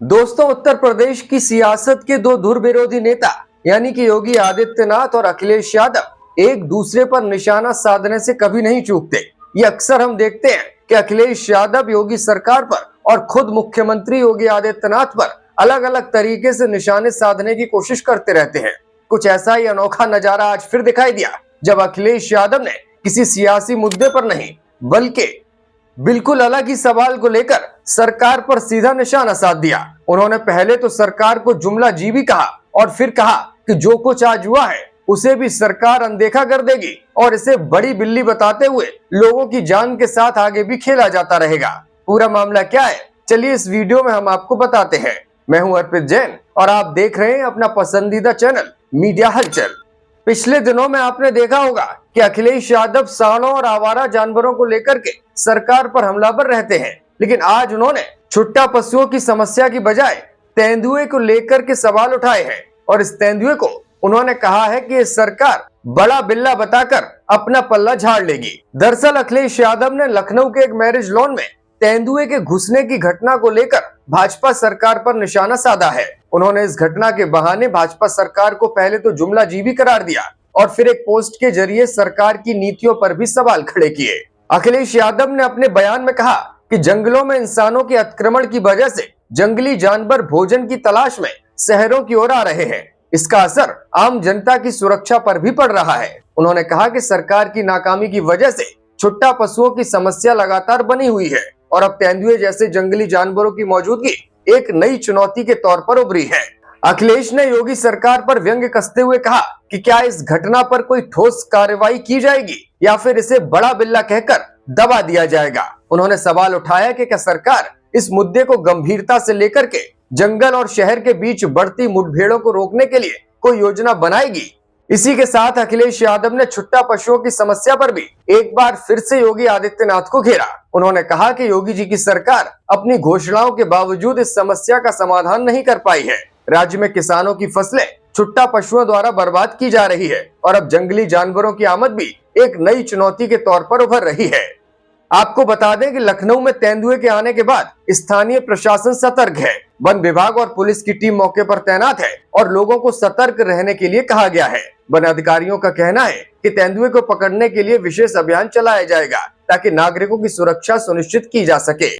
दोस्तों, उत्तर प्रदेश की सियासत के दो धुर विरोधी नेता यानी कि योगी आदित्यनाथ और अखिलेश यादव एक दूसरे पर निशाना साधने से कभी नहीं चूकते। ये अक्सर हम देखते हैं कि अखिलेश यादव योगी सरकार पर और खुद मुख्यमंत्री योगी आदित्यनाथ पर अलग अलग तरीके से निशाने साधने की कोशिश करते रहते हैं। कुछ ऐसा ही अनोखा नजारा आज फिर दिखाई दिया जब अखिलेश यादव ने किसी सियासी मुद्दे पर नहीं बल्कि बिल्कुल अलग ही सवाल को लेकर सरकार पर सीधा निशाना साध दिया। उन्होंने पहले तो सरकार को जुमला जीवी कहा और फिर कहा कि जो कुछ आज हुआ है उसे भी सरकार अनदेखा कर देगी और इसे बड़ी बिल्ली बताते हुए लोगों की जान के साथ आगे भी खेला जाता रहेगा। पूरा मामला क्या है, चलिए इस वीडियो में हम आपको बताते हैं। मैं हूं अर्पित जैन और आप देख रहे हैं अपना पसंदीदा चैनल मीडिया हलचल। पिछले दिनों में आपने देखा होगा कि अखिलेश यादव सांडों और आवारा जानवरों को लेकर के सरकार पर हमलावर रहते हैं, लेकिन आज उन्होंने छुट्टा पशुओं की समस्या की बजाय तेंदुए को लेकर के सवाल उठाए हैं और इस तेंदुए को उन्होंने कहा है कि ये सरकार बड़ा बिल्ला बताकर अपना पल्ला झाड़ लेगी। दरअसल अखिलेश यादव ने लखनऊ के एक मैरिज लॉन में तेंदुए के घुसने की घटना को लेकर भाजपा सरकार पर निशाना साधा है। उन्होंने इस घटना के बहाने भाजपा सरकार को पहले तो जुमला जीवी करार दिया और फिर एक पोस्ट के जरिए सरकार की नीतियों पर भी सवाल खड़े किए। अखिलेश यादव ने अपने बयान में कहा कि जंगलों में इंसानों के अतिक्रमण की वजह से जंगली जानवर भोजन की तलाश में शहरों की ओर आ रहे हैं। इसका असर आम जनता की सुरक्षा पर भी पड़ रहा है। उन्होंने कहा कि सरकार की नाकामी की वजह से छुट्टा पशुओं की समस्या लगातार बनी हुई है और अब तेंदुए जैसे जंगली जानवरों की मौजूदगी एक नई चुनौती के तौर पर उभरी है। अखिलेश ने योगी सरकार पर व्यंग्य कसते हुए कहा कि क्या इस घटना पर कोई ठोस कार्रवाई की जाएगी या फिर इसे बड़ा बिल्ला कहकर दबा दिया जाएगा। उन्होंने सवाल उठाया कि क्या सरकार इस मुद्दे को गंभीरता से लेकर के जंगल और शहर के बीच बढ़ती मुठभेड़ों को रोकने के लिए कोई योजना बनाएगी। इसी के साथ अखिलेश यादव ने छुट्टा पशुओं की समस्या पर भी एक बार फिर से योगी आदित्यनाथ को घेरा। उन्होंने कहा कि योगी जी की सरकार अपनी घोषणाओं के बावजूद इस समस्या का समाधान नहीं कर पाई है। राज्य में किसानों की फसलें छुट्टा पशुओं द्वारा बर्बाद की जा रही है और अब जंगली जानवरों की आमद भी एक नई चुनौती के तौर पर उभर रही है। आपको बता दें कि लखनऊ में तेंदुए के आने के बाद स्थानीय प्रशासन सतर्क है। वन विभाग और पुलिस की टीम मौके पर तैनात है और लोगों को सतर्क रहने के लिए कहा गया है। वन अधिकारियों का कहना है कि तेंदुए को पकड़ने के लिए विशेष अभियान चलाया जाएगा ताकि नागरिकों की सुरक्षा सुनिश्चित की जा सके।